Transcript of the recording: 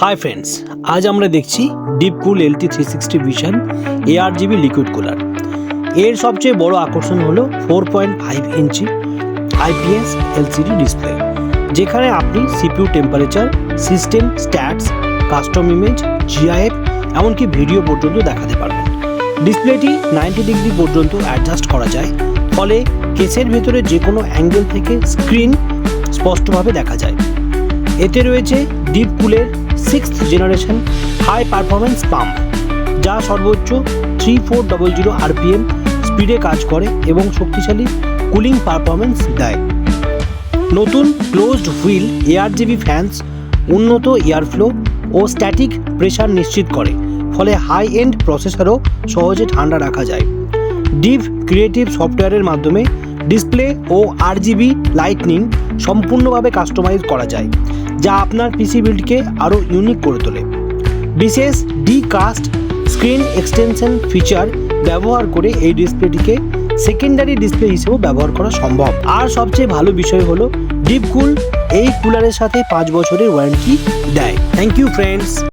Hi friends, आज আমরা দেখছি DeepCool LT360 vision ARGB liquid cooler. এর সবচেয়ে বড় আকর্ষণ হলো 4.5 ইঞ্চি IPS LCD ডিসপ্লে, যেখানে আপনি CPU temperature, system stats, custom image, GIF এমনকি ভিডিও পর্যন্ত দেখাতে পারবেন। ডিসপ্লেটি 90 ডিগ্রি পর্যন্ত অ্যাডজাস্ট করা যায়, ফলে কেসের ভেতরে যে কোনো অ্যাঙ্গেল থেকে স্ক্রিন স্পষ্টভাবে দেখা যায়। এতে রয়েছে ডিপকুলের 6th generation high performance pump, যা সর্বোচ্চ 3400 RPM স্পিডে কাজ করে এবং শক্তিশালী কুলিং পারফরমেন্স দেয়। নতুন ক্লোজড হুইল ARGB ফ্যান্স উন্নত এয়ারফ্লো ও স্ট্যাটিক প্রেসার নিশ্চিত করে, ফলে হাই এন্ড প্রসেসরও সহজে ঠান্ডা রাখা যায়। ডিপ ক্রিয়েটিভ সফটওয়্যারের মাধ্যমে ডিসপ্লে ও RGB লাইটনিং সম্পূর্ণভাবে কাস্টমাইজ করা যায়, যা আপনার পিসি বিল্ডকে আরও ইউনিক করে তোলে। বিশেষ ডি-কাস্ট স্ক্রিন এক্সটেনশন ফিচার ব্যবহার করে এই ডিসপ্লেটিকে সেকেন্ডারি ডিসপ্লে হিসেবেও ব্যবহার করা সম্ভব। আর সবচেয়ে ভালো বিষয় হলো ডিপকুল এই কুলারের সাথে 5 বছরের ওয়ারেন্টি দেয়। Thank you friends.